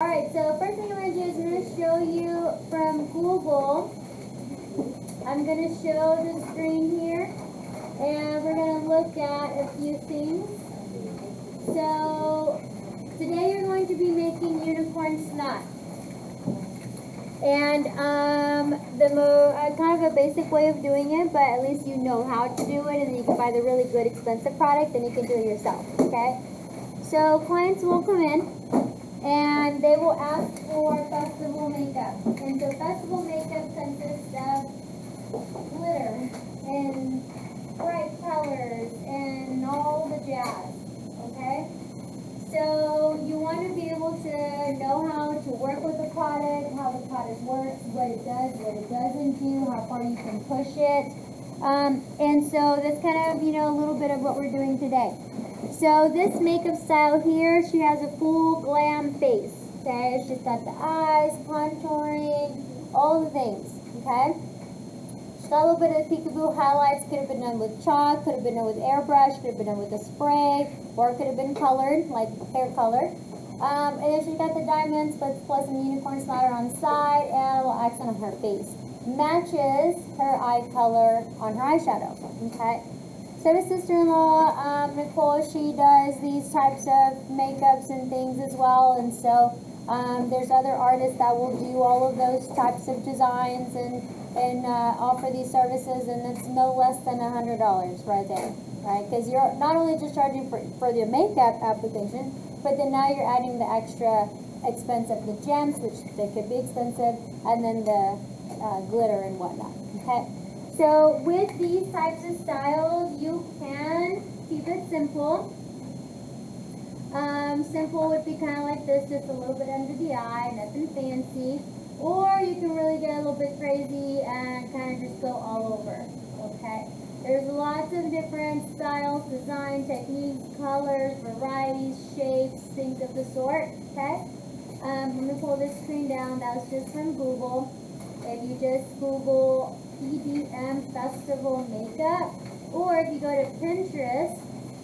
Alright, so first thing I'm going to do is I'm going to show you from Google. I'm going to show the screen here, and we're going to look at a few things. So, today you're going to be making unicorn snot. And kind of a basic way of doing it, but at least you know how to do it, and then you can buy the really good expensive product, and you can do it yourself, okay? So clients will come in, and they will ask for festival makeup. And so festival makeup consists of glitter and bright colors and all the jazz, okay? So you want to be able to know how to work with the product, how the product works, what it does, what it doesn't do, how far you can push it. And so that's kind of, a little bit of what we're doing today. So this makeup style here, she has a full glam face, okay? She's got the eyes, contouring, all the things, okay? She's got a little bit of peekaboo highlights. Could have been done with chalk, could have been done with airbrush, could have been done with a spray, or it could have been colored, like hair color. And then she's got the diamonds, but plus some unicorn splatter on the side, and a little accent on her face. Matches her eye color on her eyeshadow, okay? So my sister-in-law, Nicole, she does these types of makeups and things as well, and so there's other artists that will do all of those types of designs and offer these services, and it's no less than $100 right there, right? Because you're not only just charging for the makeup application, but then now you're adding the extra expense of the gems, which they could be expensive, and then the glitter and whatnot, okay? So with these types of styles, you can keep it simple. Simple would be kind of like this, just a little bit under the eye, nothing fancy. Or you can really get a little bit crazy and kind of just go all over, okay? There's lots of different styles, design, techniques, colors, varieties, shapes, things of the sort, okay? I'm going to pull this screen down. That was just from Google. If you just Google EDM Festival Makeup, or if you go to Pinterest,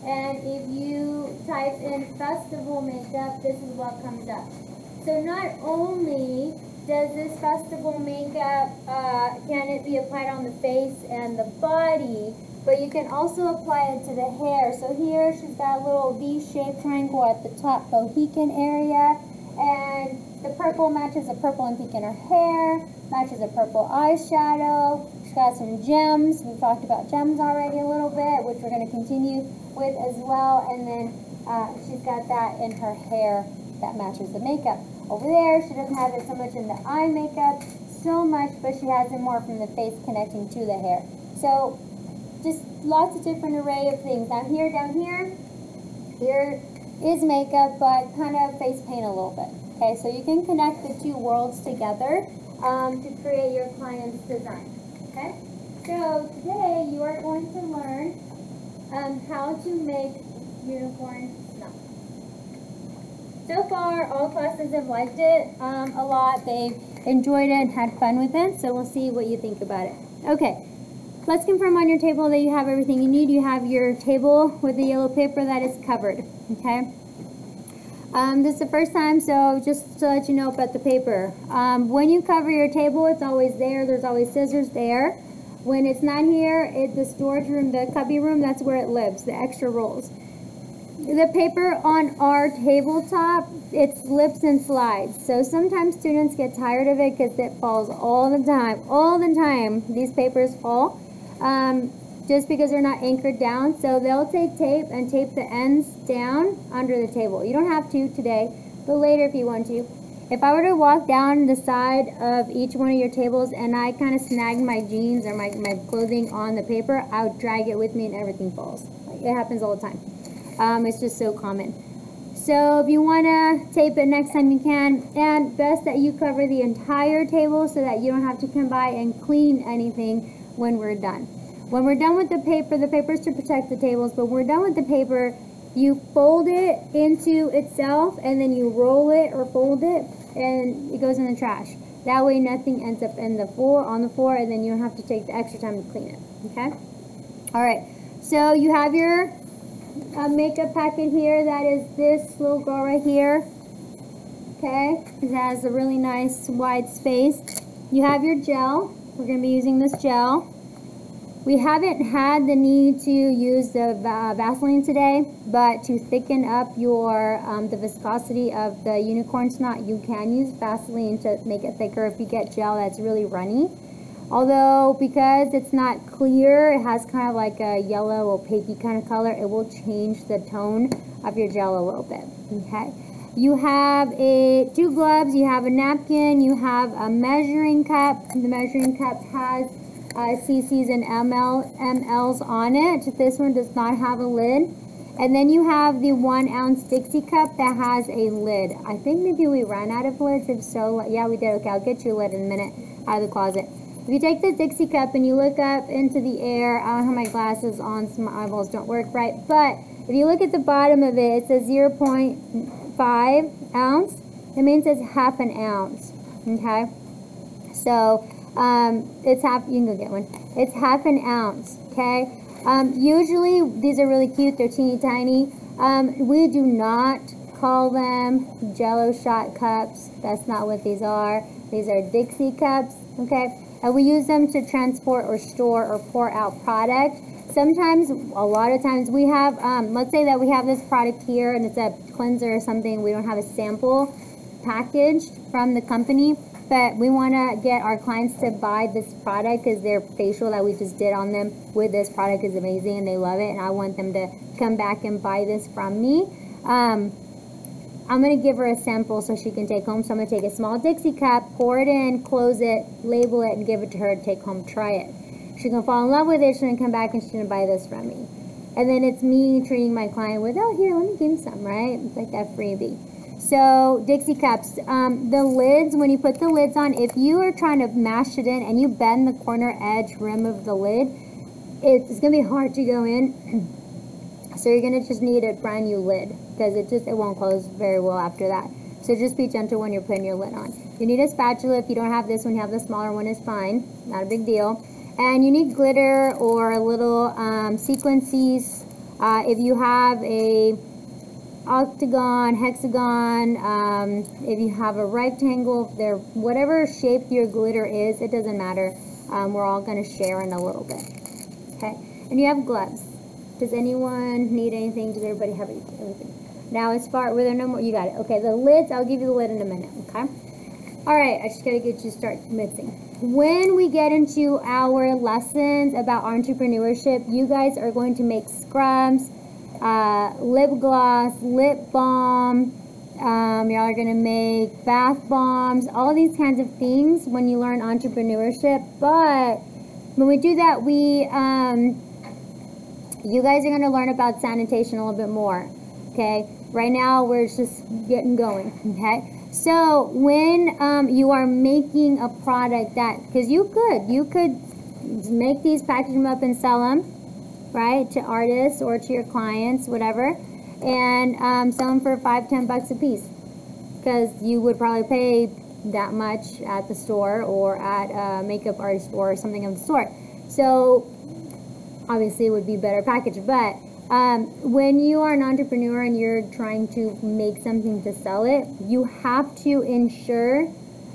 and if you type in festival makeup, this is what comes up. So not only does this festival makeup, can it be applied on the face and the body, but you can also apply it to the hair. So here she's got a little V-shaped triangle at the top Mohican area, and the purple matches the purple and pink in her hair, matches a purple eyeshadow. She's got some gems. We've talked about gems already a little bit, which we're going to continue with as well. And then she's got that in her hair that matches the makeup. Over there, she doesn't have it so much in the eye makeup, so much, but she has it more from the face connecting to the hair. So just lots of different array of things. Down here is makeup, but kind of face paint a little bit. Okay, so you can connect the two worlds together to create your client's design. Okay, so today you are going to learn how to make unicorn snot. So far, all classes have liked it a lot. They've enjoyed it and had fun with it, so we'll see what you think about it. Okay, let's confirm on your table that you have everything you need. You have your table with the yellow paper that is covered, okay? This is the first time, so just to let you know about the paper. When you cover your table, it's always there. There's always scissors there. When it's not here, the storage room, the cubby room, that's where it lives, the extra rolls. The paper on our tabletop, it slips and slides. So sometimes students get tired of it because it falls all the time. All the time, these papers fall. Just because they're not anchored down. So they'll take tape and tape the ends down under the table. You don't have to today, but later if you want to. If I were to walk down the side of each one of your tables and I kind of snagged my jeans or my clothing on the paper, I would drag it with me and everything falls. It happens all the time. It's just so common. So if you want to tape it next time you can, and best that you cover the entire table so that you don't have to come by and clean anything when we're done. When we're done with the paper is to protect the tables, but when we're done with the paper, you fold it into itself and then you roll it or fold it and it goes in the trash. That way nothing ends up on the floor, and then you don't have to take the extra time to clean it, okay? All right, so you have your makeup packet here. That is this little girl right here. Okay, it has a really nice wide space. You have your gel. We're going to be using this gel. We haven't had the need to use the Vaseline today, but to thicken up your the viscosity of the unicorn snot, you can use Vaseline to make it thicker if you get gel that's really runny. Although, because it's not clear, it has kind of like a yellow, opaque kind of color, it will change the tone of your gel a little bit. Okay. You have two gloves, you have a napkin, you have a measuring cup. The measuring cup has cc's and ml's on it. This one does not have a lid. And then you have the 1 ounce Dixie cup that has a lid. I think maybe we ran out of lids. If so, yeah, we did. Okay, I'll get you a lid in a minute out of the closet. If you take the Dixie cup and you look up into the air, I don't have my glasses on, so my eyeballs don't work right, but if you look at the bottom of it, it says 0.5 ounce. It means it's half an ounce. Okay, so it's half. You can go get one. It's half an ounce. Okay. Usually these are really cute. They're teeny tiny. We do not call them Jello shot cups. That's not what these are. These are Dixie cups. Okay. And we use them to transport or store or pour out product. Sometimes, a lot of times, we have, let's say that we have this product here and it's a cleanser or something. We don't have a sample packaged from the company, but we want to get our clients to buy this product because their facial that we just did on them with this product is amazing and they love it, and I want them to come back and buy this from me. I'm going to give her a sample so she can take home. So I'm going to take a small Dixie cup, pour it in, close it, label it, and give it to her to take home, try it. She's going to fall in love with it. She's going to come back and she's going to buy this from me. And then it's me treating my client with, oh, here, let me give you some, right? It's like that freebie. So Dixie cups, the lids, when you put the lids on, if you are trying to mash it in and you bend the corner edge rim of the lid, it's going to be hard to go in. So you're going to just need a brand new lid because it won't close very well after that. So just be gentle when you're putting your lid on. You need a spatula. If you don't have this one, you have the smaller one, is fine. Not a big deal. And you need glitter or a little sequences. If you have a octagon, hexagon, if you have a rectangle, whatever shape your glitter is, it doesn't matter. We're all going to share in a little bit. Okay. And you have gloves. Does anyone need anything? Does everybody have everything? Now, as far, were there no more? You got it. Okay, the lids, I'll give you the lid in a minute, okay? All right, I just got to get you start mixing. When we get into our lessons about entrepreneurship, you guys are going to make scrubs, lip gloss, lip balm. Y'all are going to make bath bombs, all these kinds of things when you learn entrepreneurship. But when we do that, you guys are going to learn about sanitation a little bit more, okay? Right now, we're just getting going, okay? So, when you are making a product because you could make these, package them up and sell them, right, to artists or to your clients, whatever, and sell them for $5-10 a piece, because you would probably pay that much at the store or at a makeup artist store or something of the sort. So, obviously it would be better packaged, but when you are an entrepreneur and you're trying to make something to sell it, you have to ensure,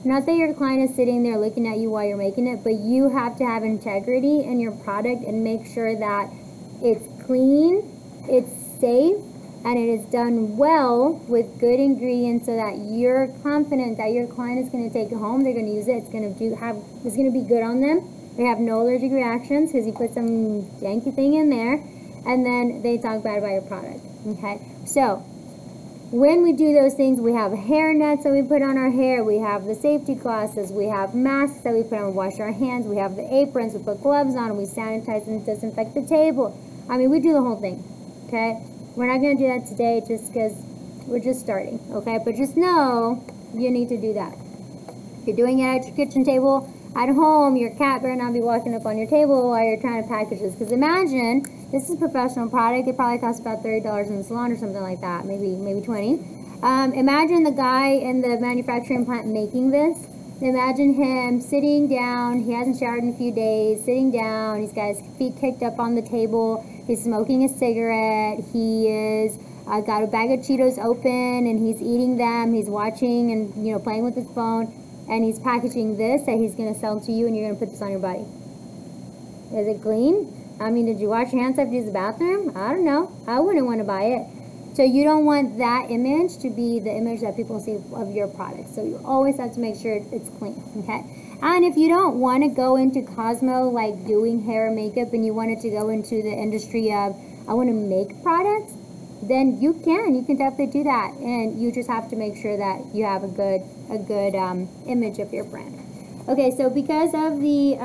not that your client is sitting there looking at you while you're making it, but you have to have integrity in your product and make sure that it's clean, it's safe, and it is done well with good ingredients so that you're confident that your client is going to take it home, they're going to use it, it's going to be good on them. They have no allergic reactions because you put some janky thing in there, and then they talk bad about your product, okay? So, when we do those things, we have hair nets that we put on our hair, we have the safety glasses, we have masks that we put on, we wash our hands, we have the aprons, we put gloves on, we sanitize and disinfect the table. I mean, we do the whole thing, okay? We're not going to do that today just because we're just starting, okay? But just know you need to do that. If you're doing it at your kitchen table, at home, your cat better not be walking up on your table while you're trying to package this. Because imagine, this is a professional product. It probably costs about $30 in the salon or something like that. Maybe $20. Imagine the guy in the manufacturing plant making this. Imagine him sitting down. He hasn't showered in a few days. Sitting down. He's got his feet kicked up on the table. He's smoking a cigarette. He is I've got a bag of Cheetos open and he's eating them, he's watching and, you know, playing with his phone, and he's packaging this that he's going to sell to you, and you're going to put this on your body. Is it clean? I mean, did you wash your hands after you use the bathroom? I don't know. I wouldn't want to buy it. So you don't want that image to be the image that people see of your product. So you always have to make sure it's clean, okay? And if you don't want to go into Cosmo, like doing hair and makeup, and you wanted to go into the industry of, I want to make products, then you can definitely do that. And you just have to make sure that you have a good image of your brand. Okay, so because of the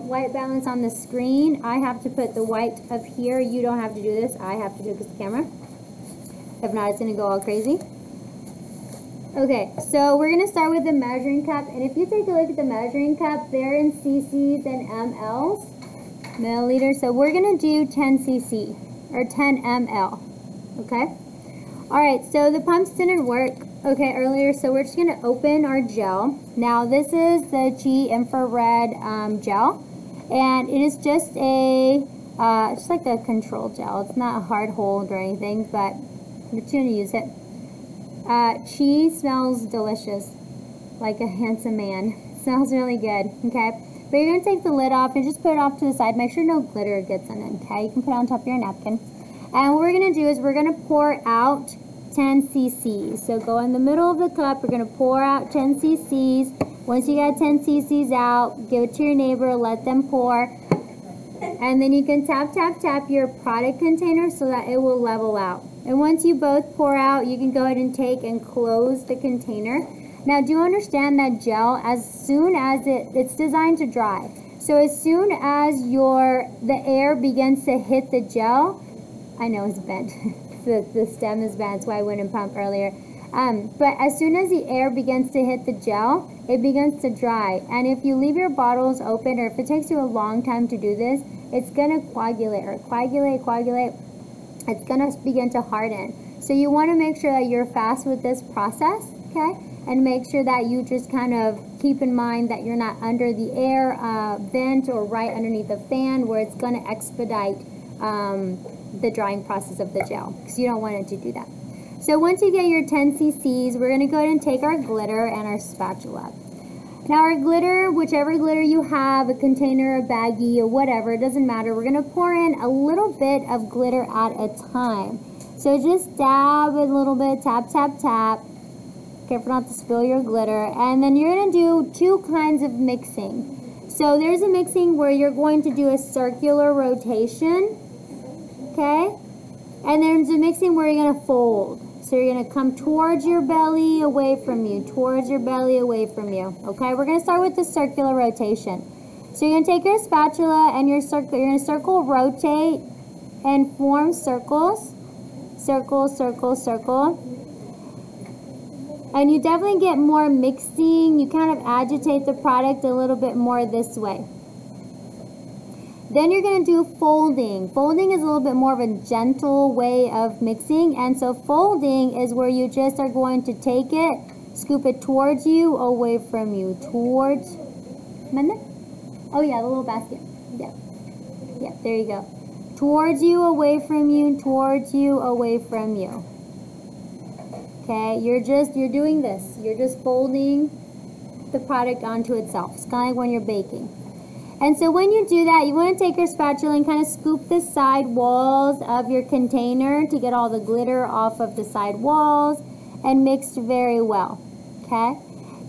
white balance on the screen, I have to put the white up here. You don't have to do this. I have to do it because the camera. If not, it's going to go all crazy. Okay, so we're going to start with the measuring cup. And if you take a look at the measuring cup, they're in cc's and mLs, milliliters. So we're going to do 10 cc or 10 ml. Okay? All right, so the pumps didn't work, okay, earlier. So we're just going to open our gel. Now, this is the G infrared gel. And it is just just like a control gel. It's not a hard hold or anything, but I'm just going to use it. Chi smells delicious, like a handsome man. It smells really good, okay? But you're going to take the lid off and just put it off to the side. Make sure no glitter gets in it, okay? You can put it on top of your napkin. And what we're going to do is we're going to pour out 10 cc's. So go in the middle of the cup. We're going to pour out 10 cc's. Once you got 10 cc's out, give it to your neighbor, let them pour. And then you can tap, tap, tap your product container so that it will level out. And once you both pour out, you can go ahead and take and close the container. Now, do you understand that gel, as soon as it's designed to dry. So as soon as the air begins to hit the gel, I know it's bent. the stem is bent, that's why I wouldn't pump earlier. But as soon as the air begins to hit the gel, it begins to dry. And if you leave your bottles open, or if it takes you a long time to do this, it's going to coagulate. It's going to begin to harden. So you want to make sure that you're fast with this process, okay? And make sure that you just kind of keep in mind that you're not under the air vent or right underneath the fan, where it's going to expedite the drying process of the gel, because you don't want it to do that. So once you get your 10 cc's, we're going to go ahead and take our glitter and our spatula. Now our glitter, whichever glitter you have, a container, a baggie, or whatever, it doesn't matter. We're going to pour in a little bit of glitter at a time. So just dab a little bit, tap, tap, tap. Careful not to spill your glitter. And then you're going to do two kinds of mixing. So there's a mixing where you're going to do a circular rotation, okay? And there's a mixing where you're going to fold. So you're going to come towards your belly, away from you, towards your belly, away from you. Okay, we're going to start with the circular rotation. So you're going to take your spatula and you're going to circle rotate and form circles. Circle, circle, circle. And you definitely get more mixing. You kind of agitate the product a little bit more this way. Then you're going to do folding. Folding is a little bit more of a gentle way of mixing. And so folding is where you just are going to take it, scoop it towards you, away from you, towards. Oh yeah, the little basket. Yep. Yep, there you go. Towards you, away from you, towards you, away from you. Okay, you're doing this. You're just folding the product onto itself. It's kind of like when you're baking. And so when you do that, you want to take your spatula and kind of scoop the side walls of your container to get all the glitter off of the side walls and mixed very well, okay?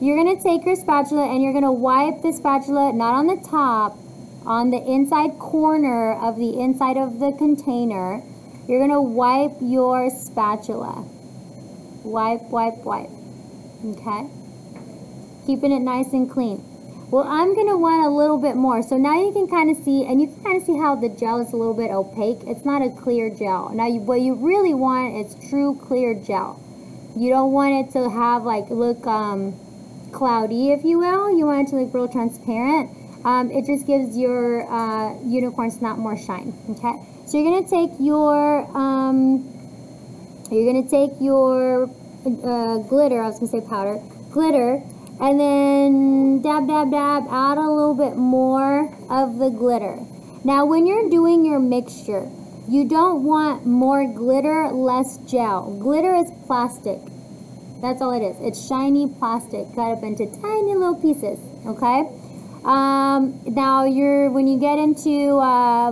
You're going to take your spatula and you're going to wipe the spatula, not on the top, on the inside corner of the inside of the container. You're going to wipe your spatula. Wipe, wipe, wipe, okay? Keeping it nice and clean. Well, I'm going to want a little bit more. So now you can kind of see, and you can kind of see how the gel is a little bit opaque. It's not a clear gel. Now, what you really want is true clear gel. You don't want it to have, like, look cloudy, if you will. You want it to look real transparent. It just gives your unicorn snot more shine, okay? So you're going to take your, glitter, I was going to say powder, glitter, and then dab, dab, dab, add a little bit more of the glitter. Now, when you're doing your mixture, You don't want more glitter, less gel. Glitter is plastic. That's all it is. It's shiny plastic cut up into tiny little pieces, okay? Now when you get into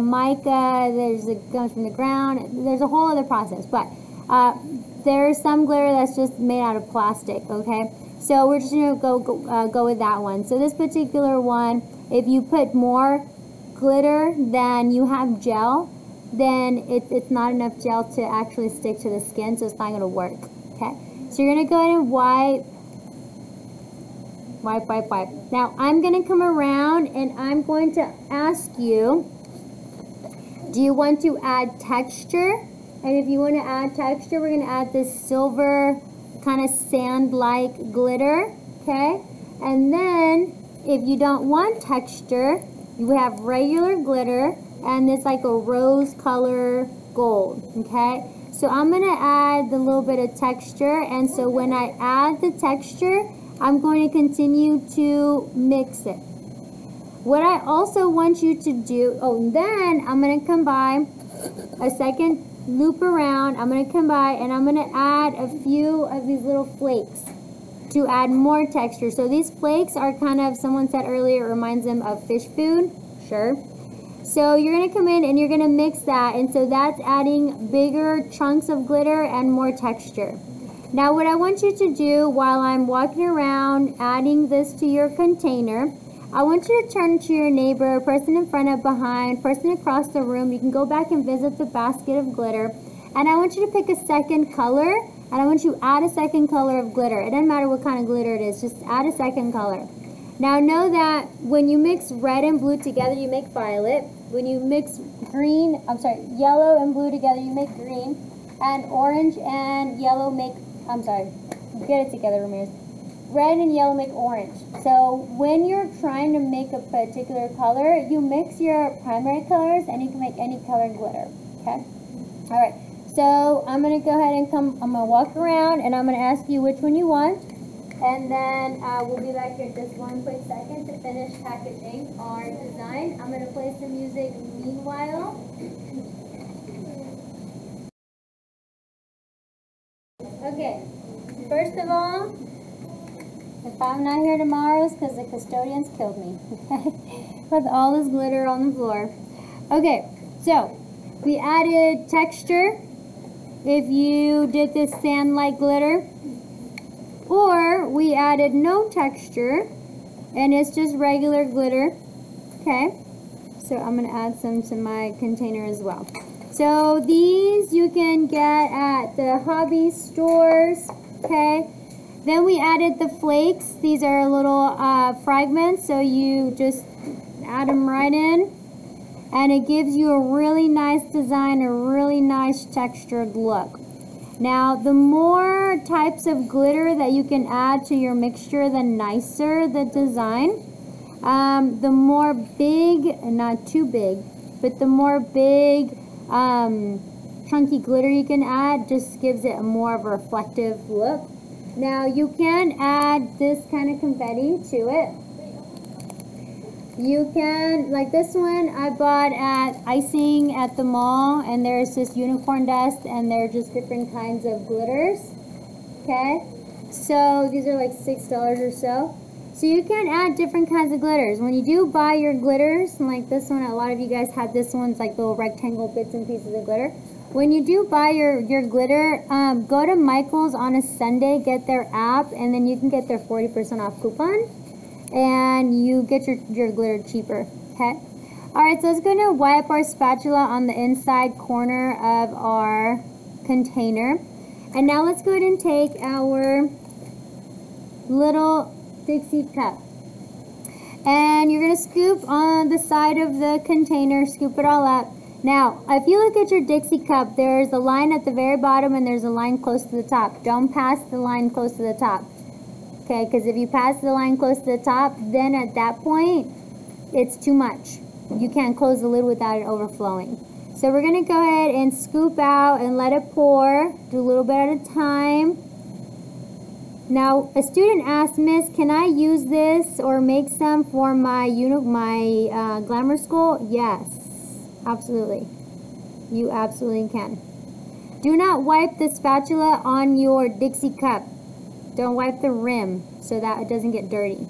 mica, it comes from the ground. There's a whole other process, but there's some glitter that's just made out of plastic, okay? So we're just gonna go with that one. So this particular one, if you put more glitter than you have gel, then it's not enough gel to actually stick to the skin, so it's not gonna work, okay? So you're gonna go ahead and wipe. Now I'm gonna come around and I'm going to ask you, do you want to add texture? And if you want to add texture, we're gonna add this silver kind of sand-like glitter, okay? And then if you don't want texture, you have regular glitter and it's like a rose color gold, okay? So I'm gonna add the little bit of texture, and so when I add the texture, I'm going to continue to mix it. What I also want you to do, then I'm going to come by a second loop around. I'm going to come by and I'm going to add a few of these little flakes to add more texture. So these flakes are kind of, someone said earlier, it reminds them of fish food. Sure. So you're going to come in and you're going to mix that, and so that's adding bigger chunks of glitter and more texture. Now what I want you to do while I'm walking around adding this to your container, I want you to turn to your neighbor, person in front of, behind, person across the room. You can go back and visit the basket of glitter. And I want you to pick a second color, and I want you to add a second color of glitter. It doesn't matter what kind of glitter it is, just add a second color. Now know that when you mix red and blue together, you make violet. When you mix yellow and blue together, you make green. And orange and yellow make, get it together, Ramirez. Red and yellow make orange. So when you're trying to make a particular color, you mix your primary colors and you can make any color glitter, okay? All right, so I'm gonna go ahead and I'm gonna walk around and I'm gonna ask you which one you want. And then we'll be back here just one quick second to finish packaging our design. I'm gonna play some music meanwhile. Okay, first of all, if I'm not here tomorrow, it's because the custodians killed me, okay? With all this glitter on the floor. Okay, so we added texture if you did this sand-like glitter, or we added no texture and it's just regular glitter, okay? So I'm gonna add some to my container as well. So these you can get at the hobby stores, okay? Then we added the flakes. These are little fragments, so you just add them right in. And it gives you a really nice design, a really nice textured look. Now, the more types of glitter that you can add to your mixture, the nicer the design. The more big, not too big, but the more big, chunky glitter you can add just gives it a more of a reflective look. Now you can add this kind of confetti to it. You can, like this one I bought at icing at the mall, and there's this unicorn dust and they're just different kinds of glitters, okay? So these are like $6 or so. So you can add different kinds of glitters. When you do buy your glitters, like this one, a lot of you guys had this one, it's like little rectangle bits and pieces of glitter. When you do buy your glitter, go to Michael's on a Sunday, get their app, and then you can get their 40% off coupon, and you get your glitter cheaper, okay? Alright, so let's go to wipe our spatula on the inside corner of our container. And now let's go ahead and take our little Dixie cup. And you're going to scoop on the side of the container, scoop it all up. Now, if you look at your Dixie cup, there's a line at the very bottom and there's a line close to the top. Don't pass the line close to the top. Okay, because if you pass the line close to the top, then at that point, it's too much. You can't close the lid without it overflowing. So we're going to go ahead and scoop out and let it pour. Do a little bit at a time. Now, a student asked, Miss, can I use this or make some for my glamour school? Yes, absolutely. You absolutely can. Do not wipe the spatula on your Dixie cup. Don't wipe the rim so that it doesn't get dirty.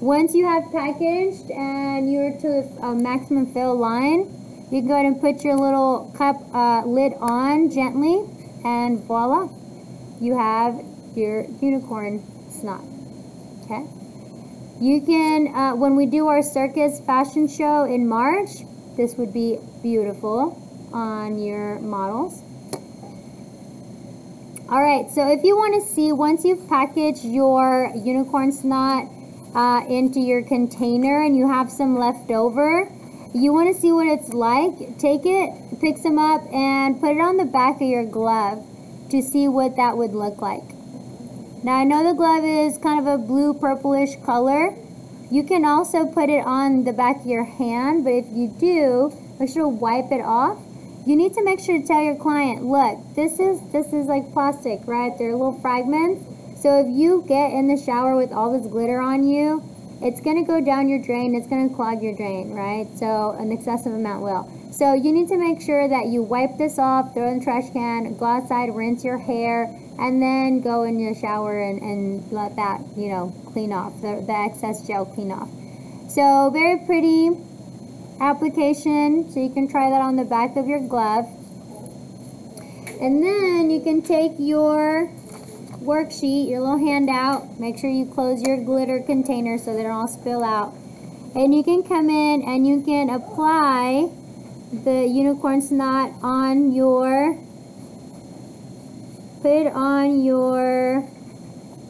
Once you have packaged and you're to a maximum fill line, you can go ahead and put your little cup lid on gently, and voila, you have your unicorn snot. Okay. You can, when we do our circus fashion show in March, this would be beautiful on your models. Alright, so if you want to see, once you've packaged your unicorn snot into your container and you have some left over, you want to see what it's like, take it, pick some up, and put it on the back of your glove to see what that would look like. Now I know the glove is kind of a blue purplish color. You can also put it on the back of your hand, but if you do, make sure to wipe it off. You need to make sure to tell your client, look, this is like plastic, right? They're little fragments. So if you get in the shower with all this glitter on you, it's going to go down your drain. It's going to clog your drain, right? So an excessive amount will. So you need to make sure that you wipe this off, throw it in the trash can, go outside, rinse your hair, and then go in your shower and let that, you know, clean off, the excess gel clean off. So very pretty application. So you can try that on the back of your glove. And then you can take your worksheet, your little handout, make sure you close your glitter container so they don't all spill out, and you can come in and you can apply the unicorn snot on your, put it on your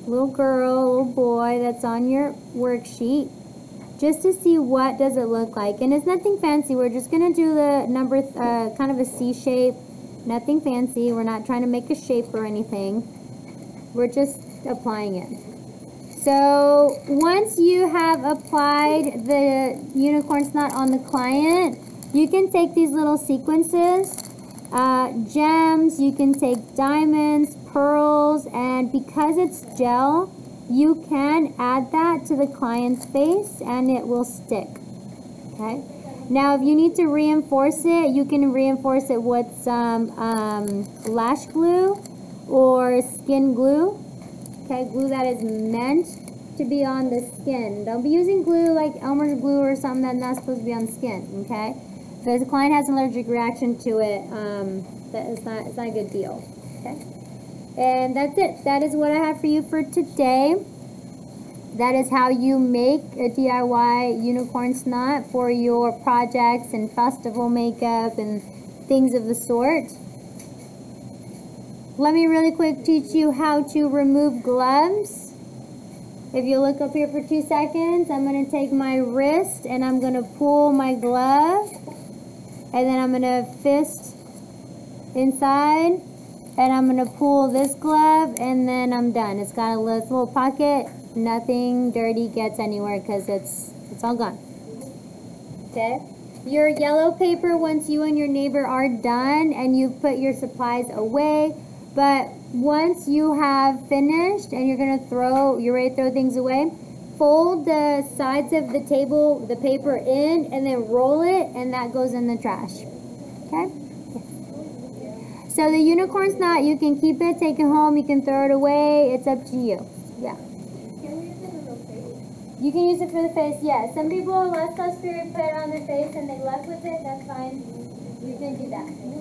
little girl, little boy that's on your worksheet, just to see what does it look like. And it's nothing fancy. We're just going to do the number, kind of a C shape, nothing fancy. We're not trying to make a shape or anything. We're just applying it. So once you have applied the unicorn snot on the client, you can take these little sequences, gems, you can take diamonds, pearls, and because it's gel, you can add that to the client's face and it will stick. Okay. Now if you need to reinforce it, you can reinforce it with some lash glue or skin glue. Okay, glue that is meant to be on the skin. Don't be using glue like Elmer's glue or something that's not supposed to be on the skin. Okay, if the client has an allergic reaction to it, it's not a good deal. Okay, and that's it. That is what I have for you for today. That is how you make a DIY unicorn snot for your projects and festival makeup and things of the sort. Let me really quick teach you how to remove gloves. If you look up here for 2 seconds, I'm going to take my wrist and I'm going to pull my glove. And then I'm going to fist inside. And I'm going to pull this glove and then I'm done. It's got a little pocket. Nothing dirty gets anywhere because it's all gone. Okay. Your yellow paper, once you and your neighbor are done and you've put your supplies away, but once you have finished and you're going to you're ready to throw things away, fold the sides of the table, the paper in, and then roll it, and that goes in the trash. Okay? So the unicorn snot, you can keep it, take it home, you can throw it away. It's up to you. Yeah. Can we use it for the face? You can use it for the face, yeah. Some people, last spirit, put it on their face and they left with it. That's fine. You can do that.